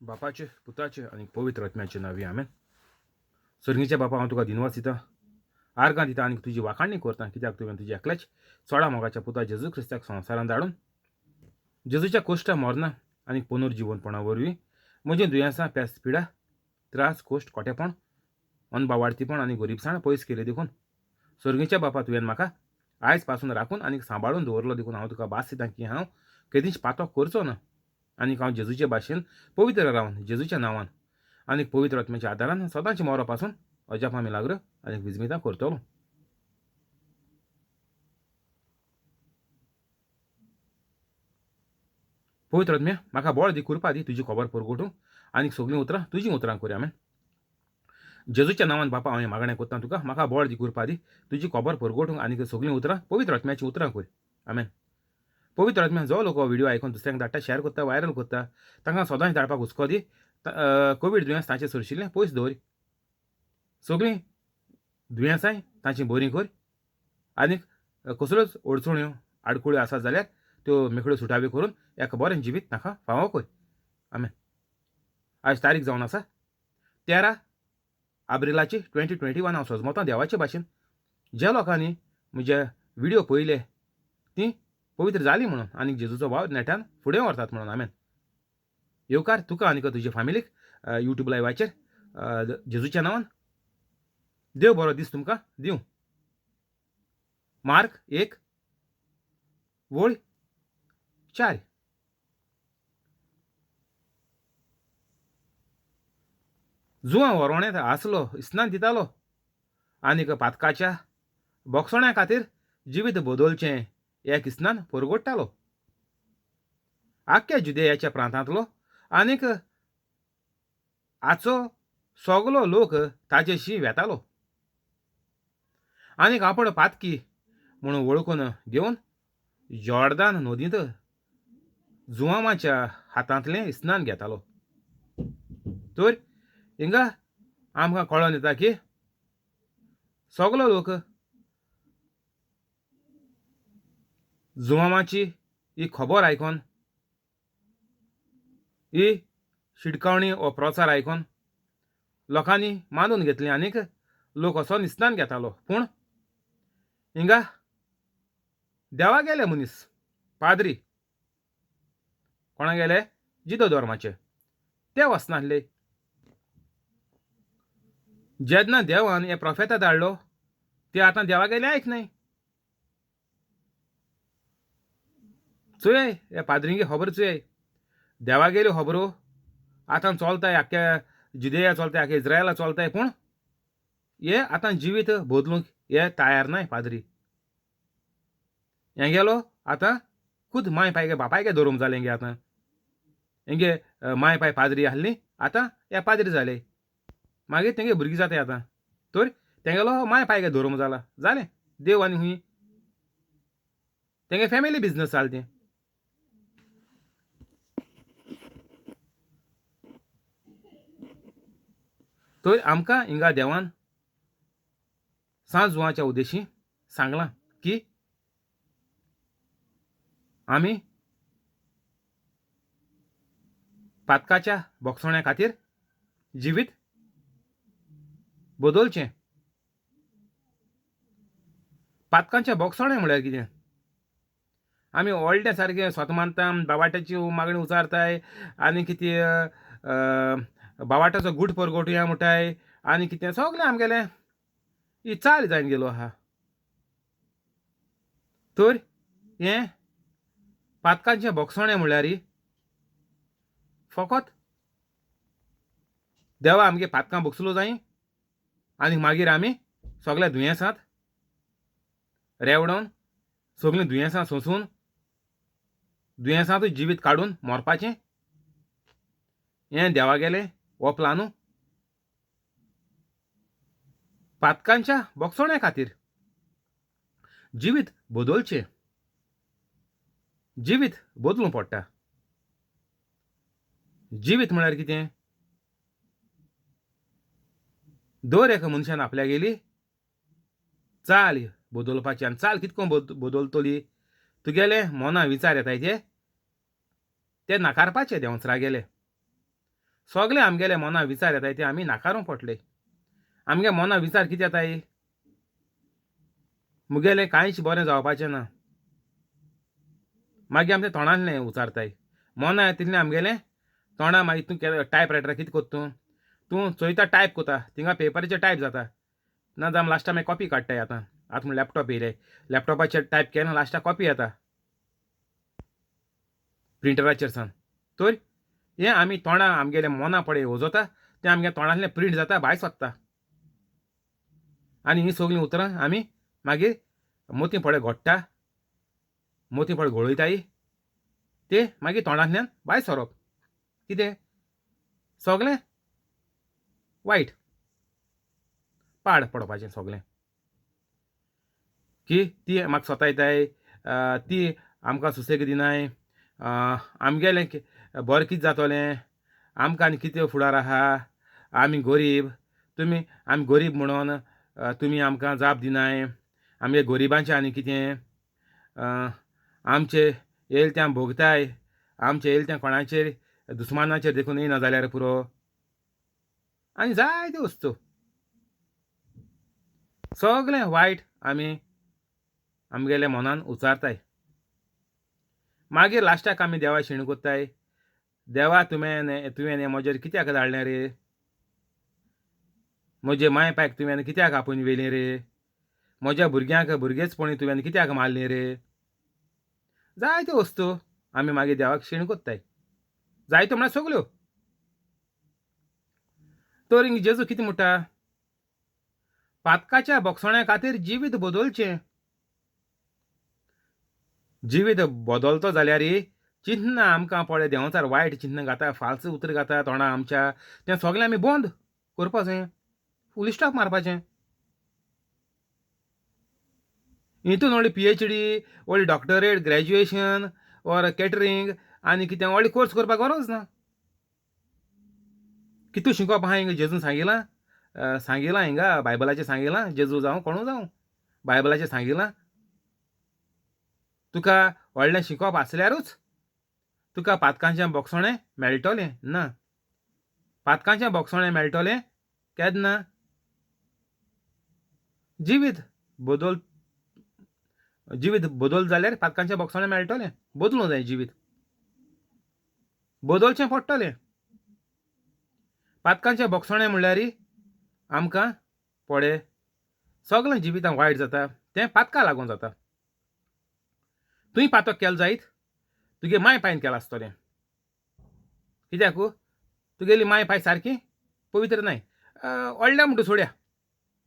बापाचे पुताचे आणि पवित्र आत्म्याचे नावी आमेन. स्वर्गीच्या बापा हांव तुका दिनवास दिता, आर्गां दिता आनी तुजी वाखाणणी करता, कित्याक तुवें तुजी एकल्याच सोळा मोगाच्या पुता जेजू क्रिस्ताक संवसारांत धाडून जेजूच्या कोश्टा मरणा आनी पुनर्जीवनपणा वरवीं म्हजीं दुयेंसां, पेस्त, पिडा, त्रास, कोश्ट, कोटेपण, अनबावार्थीपण आनी गरीबसाण पयस केली देखून स्वर्गीच्या बापा तुवें म्हाका आयज पासून राखून आनी सांबाळून दवरलो देखून हांव तुका भास दितां की हांव केदींच पातो करचो ना आनी हांव जेजूचे भाशेन पवित्र रावन जेजूच्या नांवान आनी पवित्र आत्म्याच्या आदारान सदांची मोरो पासून अजापा मिलाग्र आनी विजमितां करतलो. पवित्र आत्म्या म्हाका बळ दी, कृपा दी, तुजी खबर परगोटूंक आनी सगळीं उतरां तुजीं उतरां करुया. आमेन. जेजूच्या नांवान बापा हांव मागणें कोत्तां तुका, म्हाका बळ दी, कृपा दी, तुजी खबर परगोटूंक आनी सगळीं उतरां पवित्र आत्म्याची उतरां कर. आमेन. पवित्र आत्म्या जो लोक व्हिडिओ आयकून दुसऱ्यांक धाडटा, शेअर करता, व्हायरल करता, तांकां सदांच धाडपाक हुस्को दी. कोवीड दुयेंस तांचे सरशिल्लें पयस दवर. सगळीं दुयेंसांय तांची बरीं कर आनी कसल्योच अडचण्यो आडकुळ्यो आसात जाल्यार त्यो मेकळ्यो सुटाव्यो करून एक बरें जिवीत तांकां फावो कर. आमेन. आयज तारीख जावन आसा 13 एप्रिलाची 2021. हांव सजमतां देवाचे भाशेन ज्या लोकांनी म्हजे व्हिडिओ पळयले तीं पवित्र जालीं म्हणून आनी जेजूचो वाव नेटान फुडें व्हरतात म्हणून. आमेन. येवकार तुका आनी तुजे फॅमिलीक यूट्यूब लायव्हाचेर जेजूच्या नांवान देव बरो दीस तुमकां दिवं. मार्क 1:4. जुवां व्हरोणेंत आसलो, इस्नान दितालो आनीक पातकाच्या बोगसोण्या खातीर जिवीत बदलचें एक इस्नान परगोडटालो. आख्ख्या जुदेयाच्या प्रांतांतलो आनीक आजचो सगलो लोक ताचेशी वेतालो आनीक आपण पातकी म्हणून वळखून घेवन जॉर्दान नदींत जुवामाच्या हातांतलें इस्नान घेतालो. तर हिंगा आमकां कळोन येता की सगलो लोक जुवामाची ही खबर आयकून, ही शिडकावणी हो प्रचार आयकून लोकांनी मानून घेतली आनीक लोक असो इस्नान घेतालो. पूण हिंगा देवा गेले मनीस, पाद्री कोणा गेले, जिदो धर्माचे, ते वचनासले. जेन्ना देवान हे प्रोफेता धाडलो ते आतां देवा गेले आयकनाय. चोय हे पाद्रींगे खबर चोय, देवा गेल्यो खबरो आतां चलताय, आख्ख्या जुदेया चलताय, आख्ख्या इज्रायला चलताय. पूण हे आतां जिवीत बदलूंक हे तयार नाय पाद्री. हेंगेलो आतां खुद माय पायगे बापायगे धर्म जालें. हेंगे आतां हेंगे माय पाय पाद्री आहलीं आतां हे पाद्री जाले. मागीर तेंगे भुरगीं जाताय आतां. तर तेंगेलो माय पायगे धर्म जाला, जालें. देव आनी हुंय तेंगे फॅमिली बिजनस जालें तें. तर आमकां हिंगा देवान सांज जुवांच्या उद्देशी सांगलां की आमी पातकाच्या बोगसोण्या खातीर जिवीत बदलचें. पातकांचे बोगसोणें म्हळ्यार कितें? आमी व्हडले सारके स्वता मानता, बावाटाची मागणी उचारताय आनी कितें बावाटाचो गूट परगोटुया म्हणटाय आनी कितें सगलें आमगेलें ही चाल जायन गेलो आहा. तर हें पातकांचें बोगसोणें म्हळ्यार फकत देवा आमगे पातकां बोगसलो जायी आनी मागीर आमी सगल्या दुयेंसांत रेवडोवन सगलीं दुयेंसां सोंसून दुयेंसांतूच जिवीत काडून मरपाचें, हें देवा गेलें हो प्लानू. पातकांच्या बोगसोण्या खातीर जिवीत बदलचें, जिवीत बदलूं पडटा. जिवीत म्हळ्यार कितें? दर एका मनशान आपल्या गेली चाल बदलपाची. आनी चाल कितको बदलतली? तुगेले मना विचार येताय ते नाकारपाचे देंवचरा गेले. सगळे आमगेले मना विचार येताय ते आमी नाकारूंक पडले. आमगे मना विचार कितें येताय? मुगेलें कांयच बरें जावपाचें ना. मागीर आमच्या तोंडांतलें उचारताय. मना येतिल्लें आमगेलें तोंडां मागीर तूं टायप रायटराक कितें कोत्ता तूं चोयता टायप कोता थिंगा पेपराचेर टायप जाता. नाजाल्यार लास्टाक मागीर कॉपी काडटाय आतां. आतां म्हूण लॅपटॉप येयले. लॅपटॉपाचेर टायप केलें लास्टाक कॉपी येता प्रिंटराचेर सावन. तर हें आमी तोंडां आमगेलें मना पळय ओजोता तें आमगे तोंडांतलें प्रिंट जाता भायर सोत्ता. आनी हीं सगळीं उतरां आमी मागीर मोती पळय घोडटा, मोती पळय घोळयताय ते मागीर तोंडांतल्यान भायर सरप. कितें? सगळें वायट पाड पडपाचें सगळें. की ती म्हाका सोतायताय, ती आमकां सुसेग दिनाय, आमगेलें बरें कितें जातोलें, आमकां आनी कितें फुडार आहा, आमी गरीब, आमी गरीब म्हणोन तुमी आमकां जाप दिनाय, आमगे गरिबांचें आनी कितें, आमचे येयले तें आमी भोगताय, आमचे येयले तें कोणाचेर दुस्मानाचेर देखून येयना जाल्यार पुरो, आनी जायत्यो वस्तू सगळें वायट आमी आमगेल्या मनान उचारताय. मागीर लास्टाक आमी देवा शिण कोत्ताय. देवा तुवें म्हजेर कित्याक धाडलें रे? म्हजे माय पायक तुवें कित्याक आपोवन व्हेलीं रे? म्हज्या भुरग्यांक भुरगेचपणी तुवें कित्याक मारलीं रे? जायत्यो वस्तू आमी मागीर देवाक शिण कोत्ताय. जायत्यो म्हळ्यार सगल्यो. तर हिंग जेजू कितें म्हणटा? पातकाच्या बोगसोण्या खातीर जिवीत बदलचें. जिवीत बदलतो जाल्यार चिन्ह आमकां पळय देंवचार वायट चिन्ह घाता, फाल्स उतर घाता तोंडां आमच्या, तें सगळें आमी बंद करपाचें, फूल स्टॉप मारपाचें. हितून व्हडली PhD, व्हडली डॉक्टरेट, ग्रॅज्युएशन ऑर कॅटरिंग आनी कितें व्हडली कोर्स करपाक गरज ना. कितू शिकोवप आहा हिंगा जेजून सांगिलां हिंगा बायबलाचेर सांगिलां, जेजू जावं कोणू जावं बायबलाचेर सांगिलां. तुका व्हडलें शिकोवप आसल्यारूच तुका पातकांचें बोगसोणें मेळटलें ना. पातकांचें बोगसोणें मेळटलें केन्ना? जिवीत बदल जाल्यार पातकांचें बोगसोणें मेळटलें. बदलूं जाय जिवीत. बदलचें पडटलें. पातकांचें बोगसोणें म्हणल्यार आमकां पळय सगळें जिवितांत वायट जाता तें पातका लागून जाता. तुवें पातक केलो जायत तुगे माय पायन केलां आसतलें. कित्याक? तुगेली माय पाय सारकी पवित्र नाय. व्हडल्या म्हणटू सोड्या.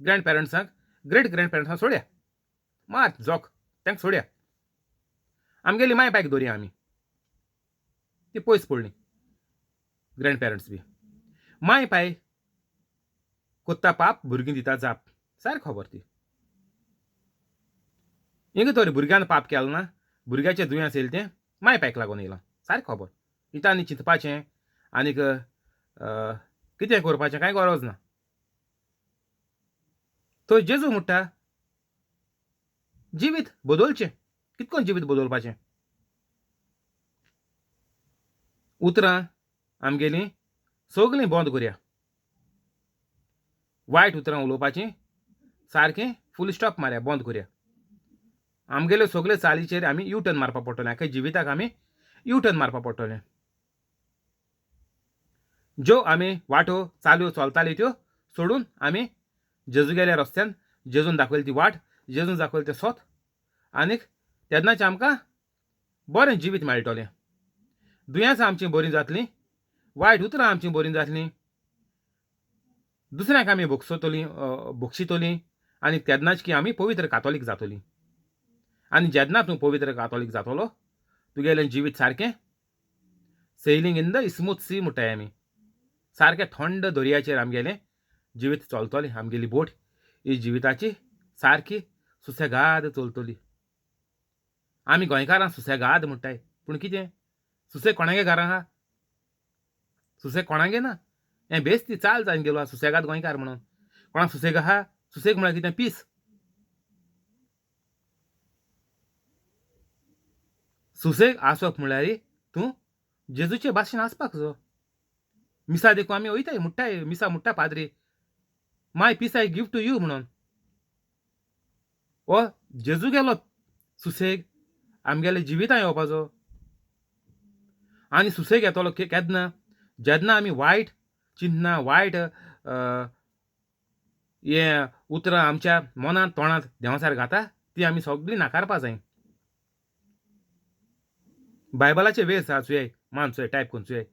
ग्रँड पेरंट्सांक, ग्रेट ग्रँड पेरंट्सांक सोड्या. मात जोक तेंक सोड्या. आमगेली माय पायक दवरया आमी. ती पयस पडलीं. ग्रँड पेरंट्स बी. माय पाय कोत्ता पाप, भुरगीं दिता जाप. सारकी खबर ती. हिंग तरी भुरग्यान पाप केलें ना, भुरग्याचें दुयेंस येयलें तें माय पायक लागून येयलां. सारकी खबर. हिता आनी चिंतपाचें आनीक कितें करपाचें कांय गरज ना. तो जेजू म्हणटा जिवीत बदलचें. कितकोन जिवीत बदलपाचें? उतरां आमगेलीं सगळीं बंद करया. वायट उतरां उलोवपाचीं सारकें फूल स्टॉप मारया, बंद करया. आमगेल्यो सगल्यो चालीचेर आमी यू टर्न मारपा पडटलें. आख्या जिविताक आमी यू टर्न मारपा पडटलें. ज्यो आमी वाटो चाल्यो चलताल्यो त्यो सोडून आमी जेजूगेल्या रस्त्यान, जेजून दाखयली ती वाट, जेजून दाखयलें तें सोत, आनीक तेन्नाच आमकां बरें जिवीत मेळटलें. दुयेंसां आमचीं बरीं जातलीं, वायट उतरां आमचीं बरीं जातलीं, दुसऱ्यांक आमी बक्षितलीं आनी तेन्नाच की आमी पवित्र कातोलीक जातलीं. आनी जेन्ना तूं पवित्र कातोलीक जातलो तुगेलें जिवीत सारकें sailing in the smooth sea म्हणटाय आमी. सारकें थंड दर्याचेर आमगेलें जिवीत चलतलें. आमगेली बोट ही जिविताची सारकी सुसेगाद चलतली. आमी गोंयकारां सुसेगाद म्हणटाय, पूण कितें सुसेग कोणागे घरां आहा? सुसेग कोणागे ना. हें बेश्टी चाल जावन गेलो आहा सुसेगाद गोंयकार म्हणून. कोणाक सुसेग आहा? सुसेग म्हळ्यार कितें? पीस. सुसेग आसप म्हळ्यार तूं जेजूचे भाशेन आसपाक जाय. मिसा देखून आमी वयताय मुट्टाय मिसा मुट्टा पाद्री my peace I give to you म्हणून ओ जेजू गेलो सुसेग आमगेले जिवितां येवपाचो आनी सुसेग येतलो केन्ना जेन्ना आमी वायट चिंतना वायट हे उतरां आमच्या मनांत तोंडांत देवासार घाता ती आमी सगळीं नाकारपा जाय बायबलाचे वेस आहा चुये मान चुये टायप करून चुये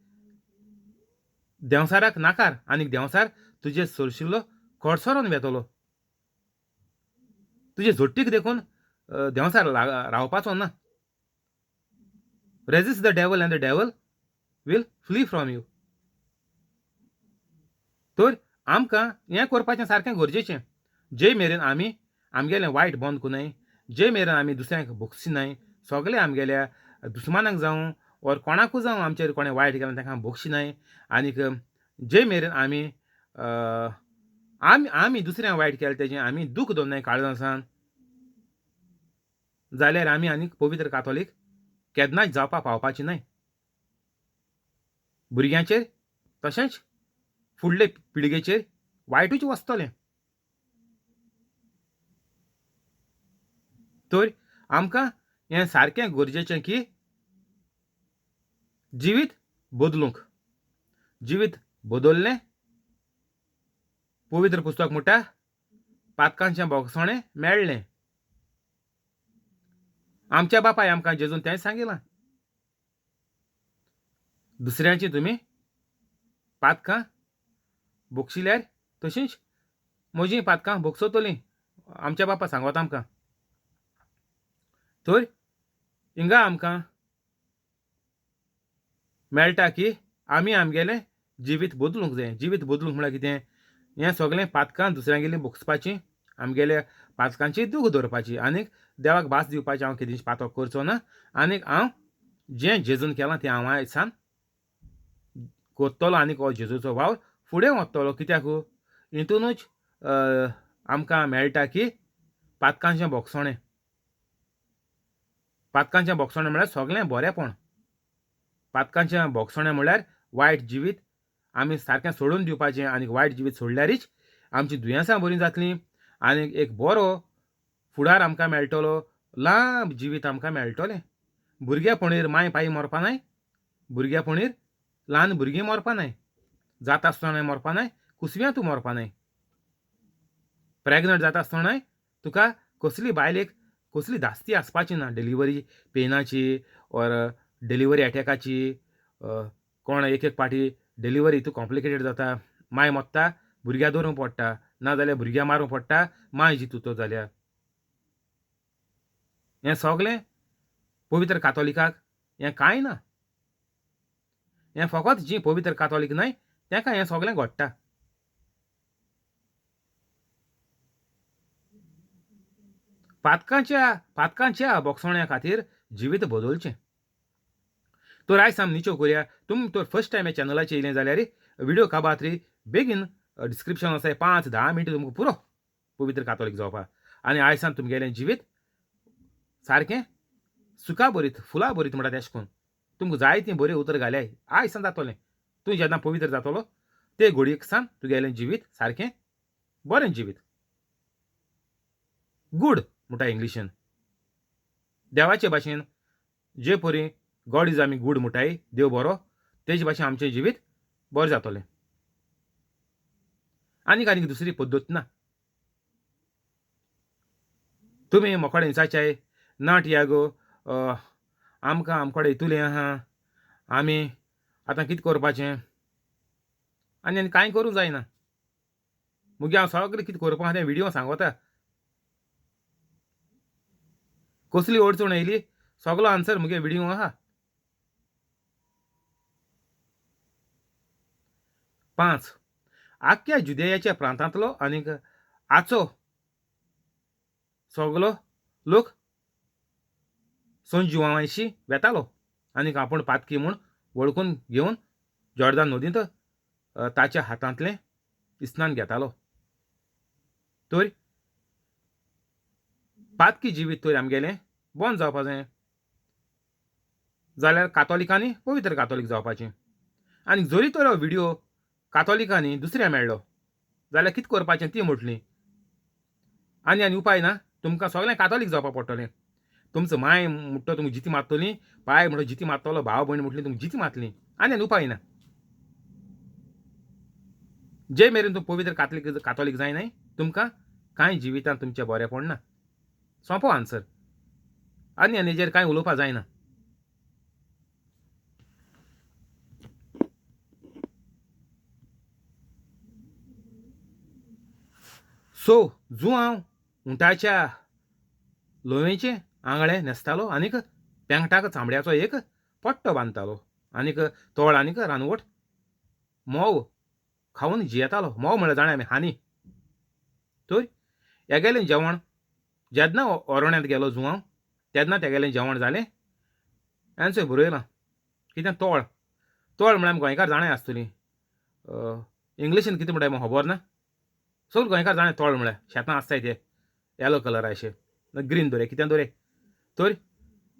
देंवसाराक नाकार आनी देंवसार तुजे सरशिल्लो कडसरोन वेतलो तुजे झोट्टीक देखून देंवसार रावपाचो ना resist the devil and the devil will flee from you तर आमकां हें करपाचें सारकें गरजेचें जे मेरेन आमी आमगेलें वायट बंद करूं जे मेरेन आमी दुसऱ्यांक बोगशिनाय सगळे आमगेल्या दुस्मानाक जावं ओर कोणाकूय जावं आमचेर कोणें वायट केलें ताका बोगशिनाय आनीक जे मेरेन आमी आमी दुसऱ्यांक वायट केलें तेजें आमी दूख दवरनाय काळजांसान जाल्यार आमी आनीक पवित्र कातोलीक केन्नाच जावपा पावपाची न्हय भुरग्यांचेर तशेंच फुडले पिळगेचेर वायटूच वचतलें तर आमकां हें सारकें गरजेचें की जिवीत बदलूंक जिवीत बदललें पवित्र पुस्तक म्हणटा पातकांचें बोगसोणें मेळ्ळें आमच्या बापाय आमकां जेजून तेंच सांगिलां दुसऱ्यांची तुमी पातकां बोगशिल्यार तशींच म्हजीं पातकां बोगसोतलीं आमच्या बापा सांगोता आमकां तर हिंगा आमकां मेळटा की आमी आमगेलें जिवीत बदलूंक जाय जिवीत बदलूंक म्हळ्यार कितें हें सगळें पातकां दुसऱ्यांगेलीं बोगसपाचीं आमगेल्या पातकांची दूख दवरपाची आनीक देवाक भास दिवपाचें हांव केदींच पातक करचो ना आनीक हांव जें जेजून केलां तें हांव आयज सान कोत्तलो आनीक हो जेजूचो वावर फुडें वतलो कित्याक हितूनूच आमकां मेळटा की पातकांचें बोगसोणें म्हळ्यार सगळें बरेंपण पातकांचें बोगसोणें म्हळ्यार वायट जिवीत आमी सारकें सोडून दिवपाचें आनीक वायट जिवीत सोडल्यारच आमचीं दुयेंसां बरीं जातलीं आनीक एक बरो फुडार आमकां मेळटलो लांब जिवीत आमकां मेळटलें भुरगेपणीर माय पायी मरपा नाय भुरगेपणीर ल्हान भुरगीं मरपा नाय जाता आसतनाय मरपा नाय कुसव्यां तूं मरपा नाय प्रेग्नंट जाता आसतनाय तुका कसली बायलेक कसली धास्ती आसपाची ना डिलिव्हरी पेनाची ओर डिलिव्हरी एटॅकाची कोण एक एक पाटी डिलिव्हरी तूं कॉम्प्लिकेटेड जाता माय मत्ता भुरग्या दवरूंक पडटा नाजाल्यार भुरग्या मारूंक पडटा माय जितूतो जाल्यार हें सगळें पवित्र कातोलिकाक हें कांय ना हें फकत जीं पवित्र कातोलीक न्हय तांकां हें सगळें घडटा पातकांच्या बोगसोण्या खातीर जिवीत बदलचें तर आयज आमी निचो करया तुमी तर फर्स्ट टायम ह्या चॅनलाचेर येयलें जाल्यार व्हिडिओ काबात्री बेगीन डिस्क्रिप्शन आसा 5-10 मिनटां तुमकां पुरो पवित्र कातोलीक जावपाक आनी आयज सान तुमगेलें जिवीत सारकें सुका भरीत फुलां भरीत म्हणटा तेशें करून तुमकां जाय तीं बरीं उतर घाल्याय आयज सान जातलें तूं जेन्ना पवित्र जातलो ते घडयेक सान तुगेलें जिवीत सारकें बरें जिवीत गूड म्हणटा इंग्लिशीन देवाचे भाशेन जे परी गॉड इज आमी गूड म्हणटाय देव बरो तेजे भाशेन आमचें जिवीत बरें जातलें आनीक दुसरी पद्दत ना तुमी मोकोडे विचारचाय नाट यागो आमकां आमकोडे इतुलें आहा आमी आतां कितें करपाचें आनी कांय करूंक जायना मुगे हांव सगळें कितें करपाक तें व्हिडियो सांगोता कसली अडचण येयली सगळो आन्सर मुगे व्हिडियो आहा 5 आख्या जुदेयाच्या प्रांतांतलो आनीक आचो सगळो लोक संजिवांशी वेतालो आनीक आपूण पातकी म्हूण वळखून घेवन जॉर्दान नदींत ताच्या हातांतलें इस्नान घेतालो तर पातकी जिवीत तर आमगेलें बंद जावपा जाय जाल्यार कातोलिकांनी पवित्र कातोलीक जावपाचें आनी जरी तर हो व्हिडियो कातोलिकांनी दुसऱ्या मेळ्ळो जाल्यार कितें करपाचें ती म्हटली. आनी उपाय ना, तुमकां सगळें कातोलीक जावपा पडटलें. तुमचो माय म्हणटा तुमकां जिती मारतली, बाय म्हणटा जिती मारतलो, भाव भयण म्हटली तुमकां जिती मारतली. आनी उपाय ना. जे मेरेन तूं पवित्र कातोलीक जायनाय, तुमकां कांय जिवितांत तुमचें बरें पडना. सोंपो आन्सर. आनी हेजेर कांय उलोवपा जायना. सो हांव उंटाच्या लोंयेचें आंगळें न्हेसतालो आनीक पेंगटाक चामड्याचो एक पट्टो बांदतालो आनीक तोळ आनीक रानवट मोव खावन जियेतालो. मोव म्हळ्यार जाणा आमी हानी. तर हेगेलें जेवण जेन्ना ओरोण्यांत गेलो हांव तेन्ना तेगेलें जेवण जालें. हांवें थंय बरयलां कितें तोळ म्हळ्यार आमी गोंयकार जाणाय आसतलीं. इंग्लिशीन कितें म्हणटाय म्हाका खबर ना. सगळे गोंयकार जाणाय तोळ म्हळ्यार शेतां आसताय ते येलो कलराचे ग्रीन दोरे कितें दोरे. तर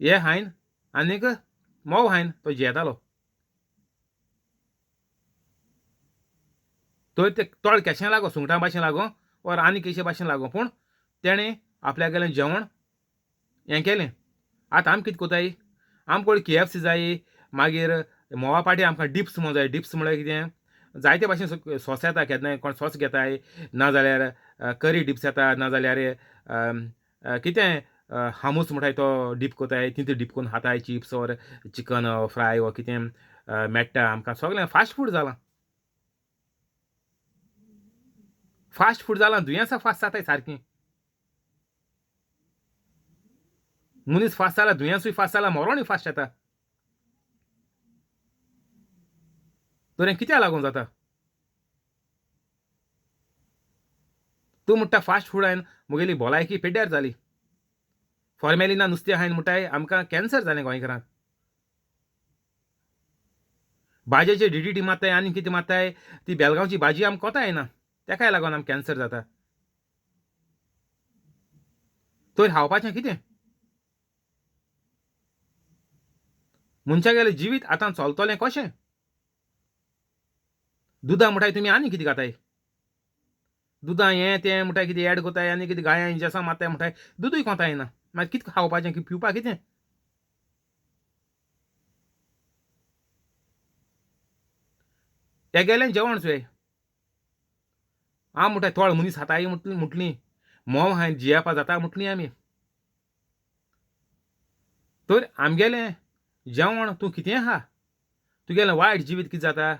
हे हायन आनीक मोव हायन तो जियेतालो. तर ते तोळ केशें लागो सुंगटां भाशेन लागो ओर आनी केशे भाशेन लागो पूण तेणें आपल्यागेलें जेवण हें केलें. आतां आमी कितें कोताय आमकां KFC जायी मागीर मोवा पाटी आमकां डिप्स म्हणूं जाय. डिप्स म्हळ्यार कितें जायते भाशेन सॉस येता. केन्नाय कोण सॉस घेताय नाजाल्यार करी डिप्स येता नाजाल्यार कितें हामूस म्हणटाय तो डीप कोताय तितूंत डीप करून खाताय चिप्स ओर चिकन फ्राय वा कितें मेळटा. आमकां सगळें फास्ट फूड जालां. फास्ट फूड जालां दुयेंसां फास्ट जाताय सारकीं. मनीस फास्ट जाला दुयेंसूय फास्ट जाला मरोणूय फास्ट येता. तर हें कित्याक लागून जाता. तूं म्हणटा फास्ट फूड हायन मुगेली भलायकी पिड्ड्यार जाली. फॉर्मेलिना नुस्तें हायन म्हणटाय आमकां कॅन्सर जालें गोंयकारांक. भाजयेचेर DDT मारताय आनी कितें मारताय ती बेलगांवची भाजी आमकां कोता येना तेकाय लागून आमकां कॅन्सर जाता. तर खावपाचें कितें. मनशागेलें जिवीत आतां चलतलें कशें. दुदा म्हणटाय तुमी आनी कितें घाताय. दुदा हें तें म्हणटाय कितें ऍड कोताय आनी कितें गाया इंजेक्शन मारताय म्हणटाय दुदूय कोता येना. मागीर कितें खावपाचें पिवपा कितें. तेगेलें जेवण चोय हांव म्हणटाय तोळ मनीस खाताय म्हटलीं मोव हायन जियेवपा जाता म्हटलीं आमी. तर आमगेलें जेवण तूं कितें खा तुगेलें वायट जिवीत कितें जाता.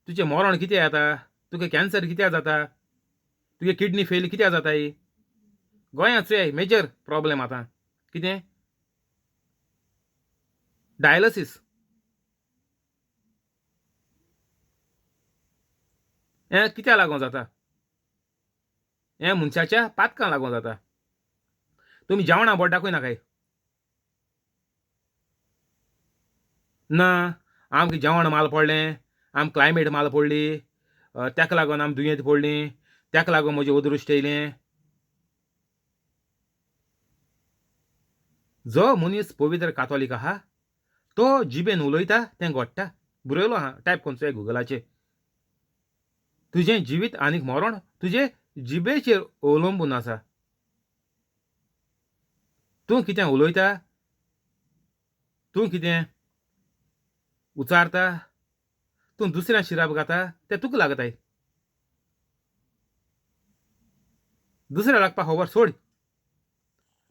तुजें मरण कित्याक येता. तुका कॅन्सर कित्याक जाता. तुगे किडनी फेल कित्याक जाताय. गोंयांत चोय मेजर प्रॉब्लेम आतां कितें डायलिसीस. हें कित्याक लागून जाता. हें मनशाच्या पातकां लागून जाता. तुमी जेवणा बोड्डाकूय नाकाय. ना आमकां जेवण माल पडलें आमकां क्लायमेट माल पडली तेका लागून आमी दुयेंत पडलीं तेका लागून म्हजें अदृश्ट येयलें. जो मनीस पवित्र कातोलीक आहा तो जिबेन उलयता तें घडटा. बरयलो आहा टायप करून चोय गुगलाचेर. तुजें जिवीत आनीक मरण तुजे जिबेचेर अवलंबून आसा. तूं कितें उलयता तूं कितें उचारता तूं दुसऱ्या शिराप घाता तें तुका लागताय. दुसऱ्या लागपा खबर सोड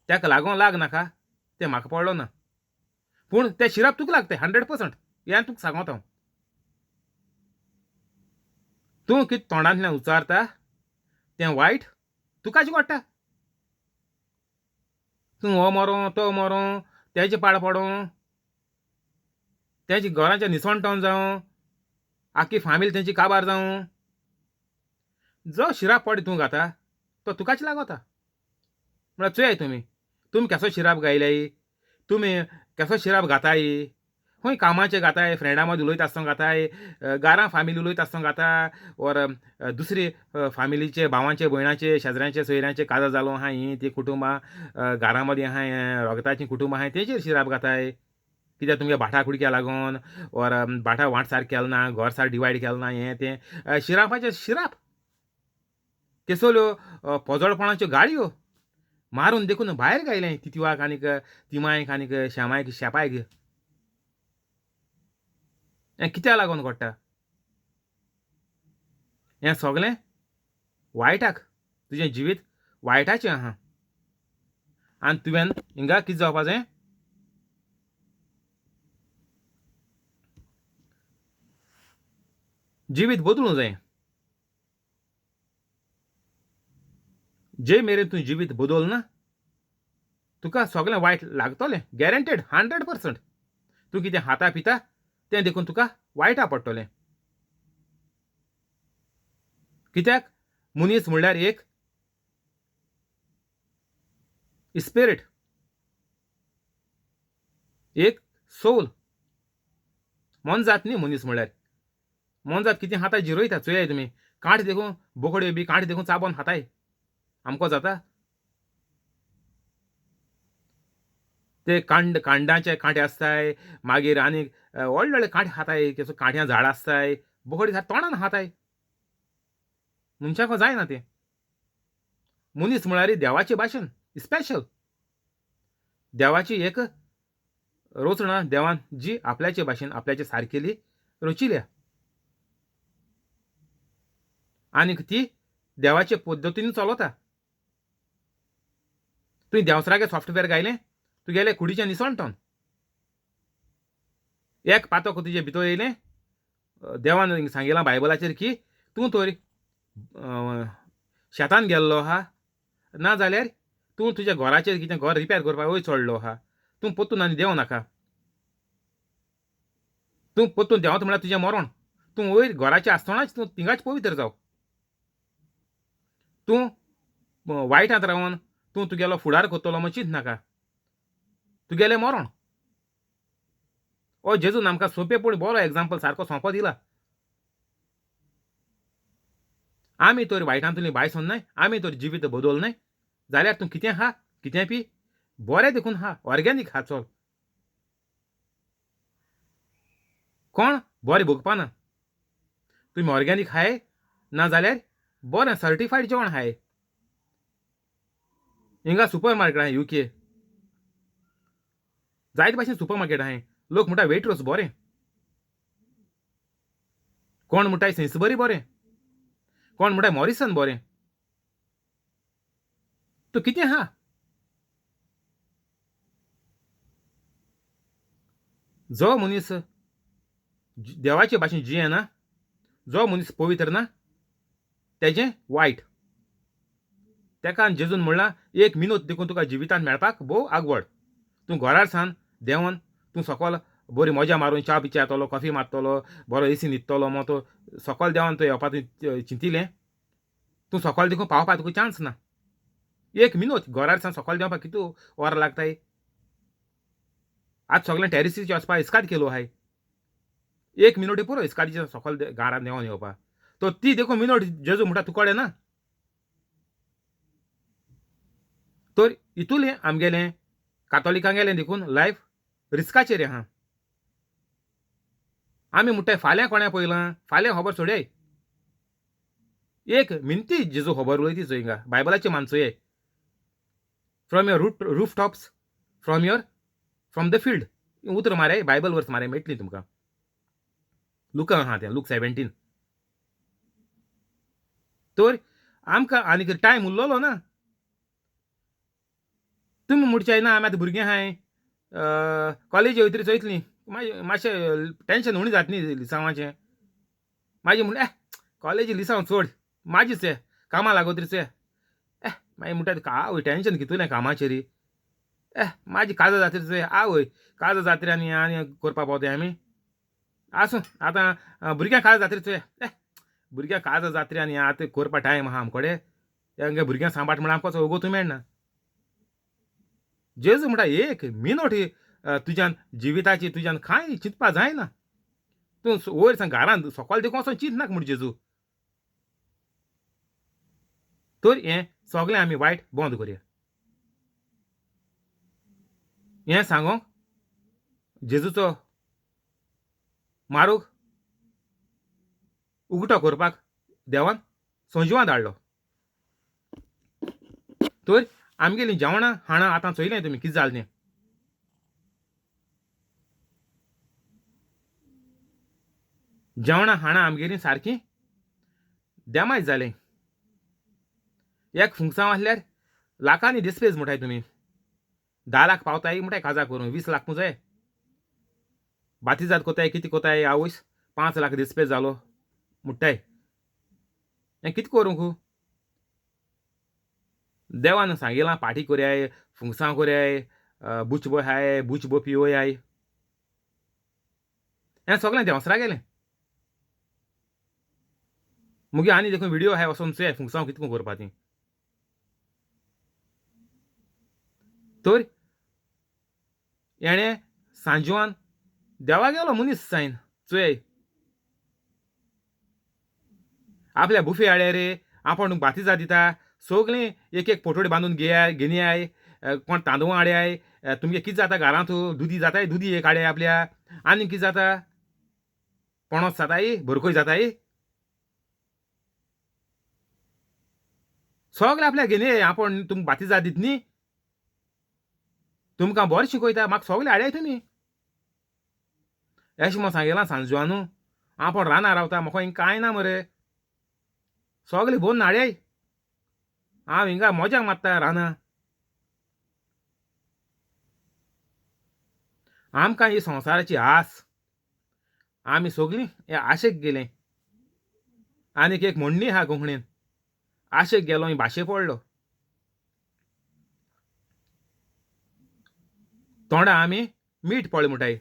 तेका लागून लाग नाका तें म्हाका पडलो ना पूण तें शिराप तुका लागताय 100%. हें तुका सांगोत हांव. तूं कितें तोंडांतल्यान उचारता तें वायट तुकाच घडटा. तूं हो मरो तो मरो तेजे पाड पडो तेजी घराचें निसवणटण जावं आख्खी फामील तेंची काबार जावं जो शिराप पड तूं घाता तो तुकाच लागता. म्हळ्यार चोय तुमी केसो शिराप गायल्याय तुमी केसो शिराप घाताय खंय कामाचें घाताय फ्रेंडा मदीं उलयता आसतना घाताय घारां फामील उलयता आसतना घाता ओर दुसरी फामिलीचे भावांचे भयणाचे शेजऱ्यांचे सोयऱ्यांचे काजार जालो आहा हीं तीं कुटुंबां घारां मदीं आहाय रोगताचीं कुटुंबां आहाय तेजेर शिराप घाताय. कित्याक तुमगे भाटा कुडक्या लागोन ऑर भाटा वांट सारकें केलें ना, घर सारकें डिवायड केलें ना, हें तें शिरापाचें शिराप. केसल्यो पोजोळपणाच्यो गाळयो मारून देखून भायर गायलें तितवाक आनीक तिमायक आनीक श्यामायक शेपायक. हें कित्याक लागोन घडटा? हें सगलें वायटाक. तुजें जिवीत वायटाचें आहा. आनी तुवें हिंगा कितें जावपा जाय? जिवीत बदलूं जाय. जे मेरेन तूं जिवीत बदलना तुका सगळें वायट लागतलें. गॅरंटेड 100%. तूं कितें खाता पिता तें देखून तुका वायटा पडटलें. कित्याक मनीस म्हणल्यार एक स्पिरीट, एक सोल. मनजात न्ही मनीस म्हणल्यार. मनजात कितें खाता जिरयता चोयाय तुमी. कांट देखून बोकड्यो बी कांट देखून चाबोन खाताय. आमको जाता? ते कांडाचे कांटे आसताय, मागीर आनीक व्हडले व्हडले कांटे खाताय. केसो कांट्यां झाड आसताय. बोकडी तोंडान खाताय. मनशाको जायना तें. मनीस म्हळ्यार देवाचे भाशेन स्पेशल. देवाची एक रचना देवान जी आपल्याचे भाशेन आपल्याचे सारकेली रचिल्या. आनीक ती देवाचे पद्दतीन चलता. तुवें देंवसरागे सॉफ्टवेअर घायलें, तुगेले कुडीचें निसणटोन. एक पातोक तुजे भितर येयलें. देवान सांगिलां बायबलाचेर की तूं तर शेतान गेल्लो आहा, नाजाल्यार तूं तुज्या घराचेर कितें घर रिपेर करपाक वयर चडलो आहा. तूं पोत्तून आनी देंव नाका. तूं पोत्तून देंवता म्हळ्यार तुजें मरण. तूं वयर घराच्या आसतनाच तूं थिंगाच पवित्र जाव. तूं वायटांत रावन तूं तुगेलो फुडार कोत्तलो म्हूण चिंत नाका. तुगेलें मरण. हो जेजून आमकां सोंपेपण बरो एग्जांपल सारको सोंपो दिला. आमी तर वायटांतलीं भायर सरनाय, आमी तर जिवीत बदलनाय जाल्यार तूं कितें खा, कितें पी, बरें देखून खा, ऑर्गेनीक खा चल. कोण बरें भोगपा ना. तुमी ऑर्गेनीक खाय नाजाल्यार बरें सर्टिफायड जेवण खाय. हिंगा सुपर मार्केट आहाय UK. जायते भाशेन सुपर मार्केट आहाय. लोक म्हणटा वेट्रोस बरें. कोण म्हणटाय सेन्सबरी बरें. कोण म्हणटाय मॉरिसन बरें. तूं कितें खा. जो मनीस देवाचे भाशेन जियेना, जो मनीस पवित्र ना, तेजें वायट. तेका जेजून म्हणलां एक मिनूत देखून तुका जिवितांत मेळपाक भोव आगवड. तूं घरार सान देंवन तूं सकयल बरी मजा मारून च्या पिच्या येतलो, कॉफी मारतलो, बरो एसी न्हिदतलो, मग तो सकयल देंवन तो येवपा तुवें चिंतिलें. तूं सकयल देखून पावपा तुका चान्स ना. एक मिनूत घरार सान सकयल देंवपाक कितू वरां लागताय. आज सगळें टॅरिसीचेर वचपा इस्काट केलो आहाय. एक मिनूट पुरो इस्काटीचेर सकयल घरान देंवन येवपा. तो ती देखून मिनूट जेजू म्हणटा तूं कडेन ना. तर हितूलें आमगेलें कातोलिकांगेलें देखून लायफ रिस्काचेर आहा. आमी म्हणटाय फाल्यां कोणें पयलां, फाल्यां खबर सोडयाय. एक मिनटी जेजू खबर उलयती चोय हिंगा बायबलाचेर मान चोयय. From your rooftops, from the field. उतर मारे बायबल वर्स मारे मेळटली तुमकां. लुका आहा तें लूक 17. तर आमकां आनीक टायम उरलोलो ना. तुमी म्हणचें ना आमी आतां भुरगीं आहाय, कॉलेजी वयतरी चोयतलीं. मातशें टेन्शन उणी जाता न्ही लिसांवाचें. मागीर म्हण कॉलेजी लिसांव चोड, मागीर चोय कामां लागोतरी चोय. मागीर म्हणटा आवय टेन्शन कितूलें कामाचेर. मागीर काजा जातरी चोय. आवय काजा जातरी आनी करपा पोवताय आमी. आसूं आतां भुरग्यांक काजा जातरी चोय. भुरग्यांक काजा जातरी आनी आतां करपा टायम आहा आमकोडे. तेंगे भुरग्यांक सांबाळ म्हळ्यार आमकां वगोतूं मेळना. जेजू म्हणटा एक मिनूट तुज्यान जिविताची तुज्यान कांय चिंतपा जायना. तूं वयर सान घरान सकयल देखून वचोन चिंत नाका म्हूण जेजू. तर हें सगळें आमी वायट बंद करया. हें सांगोंक जेजूचो मारूक उगटो करपाक देवान संजिवान धाडलो. तर आमगेलीं जेवणां हाणां आतां चोयलें तुमी कितें जालें तें. जेवणां हाणां आमगेलीं सारकीं देमायज जालें. एक फुंगसांव आसल्यार लाखांनी दिसपेज म्हणटाय तुमी. 10 लाख पावताय म्हणटाय काजार करूं 20 लाख जाय. बातिजाद कोताय कितें कोताय आवयस 5 लाख दिसपेज जालो म्हणटाय. हें कितें करूंक? देवान सांगिलां पार्टी कोरयाय, फुंगसांव कोरयाय, बुच हाय, बुच पिवयाय. हें सगळें देंवसरा गेलें. मुगे आनी देखून व्हिडिओ आहाय वचोन चोय फुंगसांव कितको करपा तीं. तर हेणें सांजवान देवा गेलो मनीस जायन चोय. आपल्या बुफे हाडया रे आपण बातिजा दिता सगळीं एक एक पोटोडी बांदून घेवन याय. कोण तांदूळ हाडयाय. तुमगे कितें जाता घरांत दुदी जाताय दुदी एक हाडयाय आपल्या. आनी कितें जाता पणस जाताय भरकोय जाताय. सगळें आपल्या घेवन येय. आपण तुमकां बातिजा दित न्ही. तुमकां बरें शिकयता म्हाका सगळें हाडयाय तुमी. अशें म्हूण सांगिलां सांजवानू. आपण रानां रावता म्हाका हिंग कांय ना मरे. सगळें भोवन हाडयाय. हांव हिंगा मजाक मारता रानां. आमकां ही संवसाराची आस. आमी सगळीं हे आशेक गेले. आनीक एक म्हणणी आहा कोंकणीन आशेक गेलो ही भाशे पडलो. तोंडां आमी मीठ पळय म्हणटाय.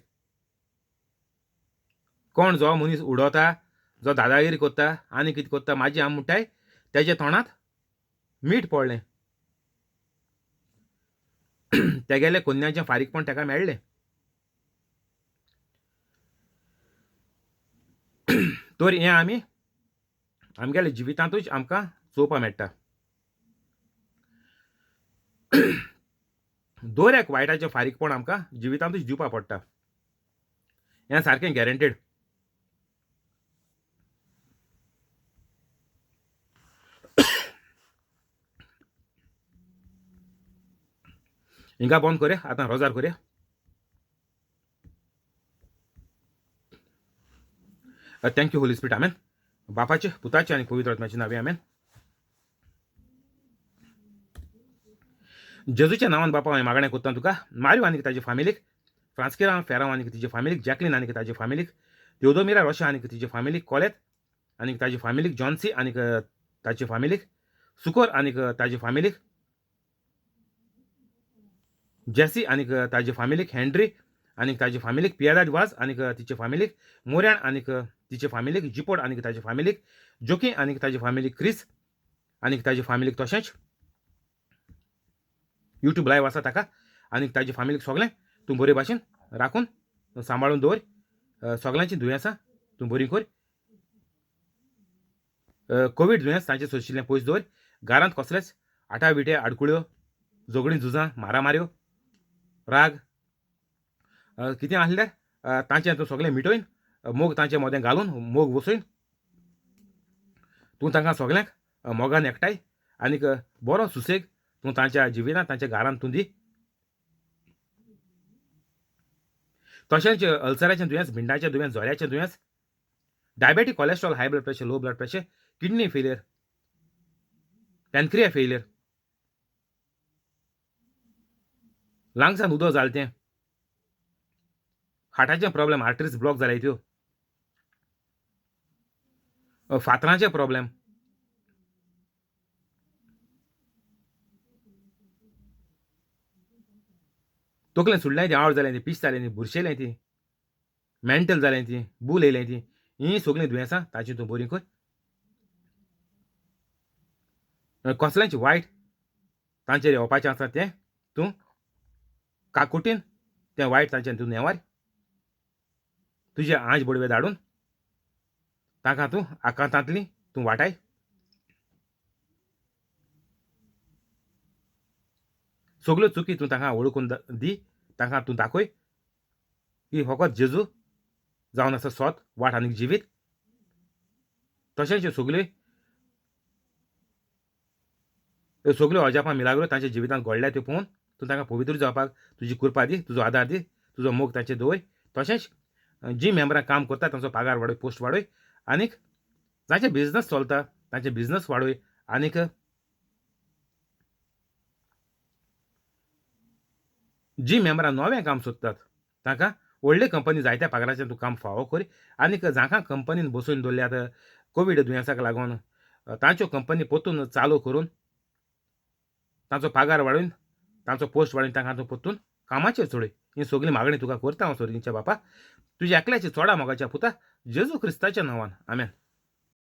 कोण जो मनीस उडोता जो दादागिरी कोत्ता आनी कितें कोत्ता म्हाजी आम म्हणटाय तेजे तोंडांत मीठ पडलें. तेगेले कोन्याचें फारीकपण तेका मेळ्ळें. तर हें आमी आमगेल्या जिवितांतूच आमकां चोवपा मेळटा. दर एक वायटाचें फारीकपण आमकां जिवितांतूच दिवपा पडटा. हें सारकें गॅरंटेड. हिंगा बंद करया आतां रोजार करया. थँक्यू होली स्पिरीट आमेन. बापाचे पुताचे आनी पवित्र आत्म्याचे नांवे आमेन. जेजूच्या नांवान बापा हांवें मागणें कोत्ता तुका मारियो आनीक ताजे फामिलीक, फ्रांस्किरा फेरांव आनीक तिजे फामिलीक, जॅकलीन आनीक ताजे फामिलीक, तेओदोमिरा रोशा आनीक तिजे फामिलीक, कॉलेत आनीक ताजे फामिलीक, जॉन्सी आनीक ताजे फामिलीक, सुकोर आनीक ताजे फामिलीक, जेसी आनीक ताजे फामिलीक, हेनरी आनीक ताजे फामिलीक, पियादाद वाज आनीक तिचे फामिलीक, मोऱ्यान आनीक तिचे फामिलीक, जिपोड आनीक ताजे फामिलीक, जोकी आनीक ताजे फामिलीक, क्रिस आनीक ताजे फामिलीक, तशेंच यूट्यूब लायव्ह आसा ताका आनीक ताजे फामिलीक सगळें तूं बरे भाशेन राखून सांबाळून दवर. सगळ्यांची दुयेंसां तूं बरी कर. कोवीड दुयेंस तांचे सोशिल्लें पयस दवर. घरांत कसलेच आटाविटे आडकुळ्यो झगडीं झुजां मारामाऱ्यो राग कितें आसल्यार तांचें तूं सगळें मिटोयन मोग तांचे मोदें घालून मोग वसोयन तूं तांकां सगळ्यांक मोगान एकठांय आनीक बरो सुसेग तूं तांच्या जिवितांत तांच्या घरांत तूं दी. तशेंच अल्सराचें दुयेंस, भिंडाचें दुयेंस, जोऱ्याचें दुयेंस, diabetic, cholesterol, high blood pressure, low blood pressure, kidney failure, pancreas failure, लांग्सान उदक जालें तें, हार्टाचे प्रॉब्लेम, आर्टरीज ब्लॉक जाल्याय त्यो, फातरांचे प्रॉब्लेम, तकलें सुडलें ती आवड जालें ती पिश जालें ती बुरशेलें ती मेंटल जालें ती बूल येयलें ती हीं सगळीं दुयेंसां ताची तूं बरी कर. कसलेंच वायट तांचेर येवपाचें आसा तें तूं काकुटीन तें वायट तांचें तूं नेवार. तुजे आंज बडवे धाडून तांकां तूं आकांतांतली तूं वाटाय. सगल्यो चुकी तूं तांकां वळखून दी तांकां तूं दाखय. ही फकत जेजू जावन आसा सोत वाट आनी जिवीत. तशेंच ह्यो सगळ्यो अजापां मिलाग्रो तांच्या जिवितांत घडल्या त्यो पळोवन तूं तांकां पवित्र जावपाक तुजी कृपा दी, तुजो आदार दी, तुजो मोग तांचेर दवर. तशेंच जी मेंबरां काम करता तांचो पगार वाडय, पोस्ट वाडय आनीक जांचे बिझनस चलता तांचे बिझनस वाडय आनीक जी मेंबरां नवें काम सोदतात तांकां व्हडले कंपनी जायत्या पगाराचें तूं काम फावो कर आनीक जांकां कंपनीन बसोवन दवरल्यात कोवीड दुयेंसाक लागून तांच्यो कंपनी परतून चालू करून तांचो पगार वाडोवन तांचो पोस्ट वाडोवन तांकां तूं परतून कामाचेर चडय. ही सगळी मागणी तुका करता हांव सर्गीच्या बापा तुज्या एकल्याच्या चोडा मोगाच्या पुता जेजू क्रिस्ताच्या नांवान. आमेन.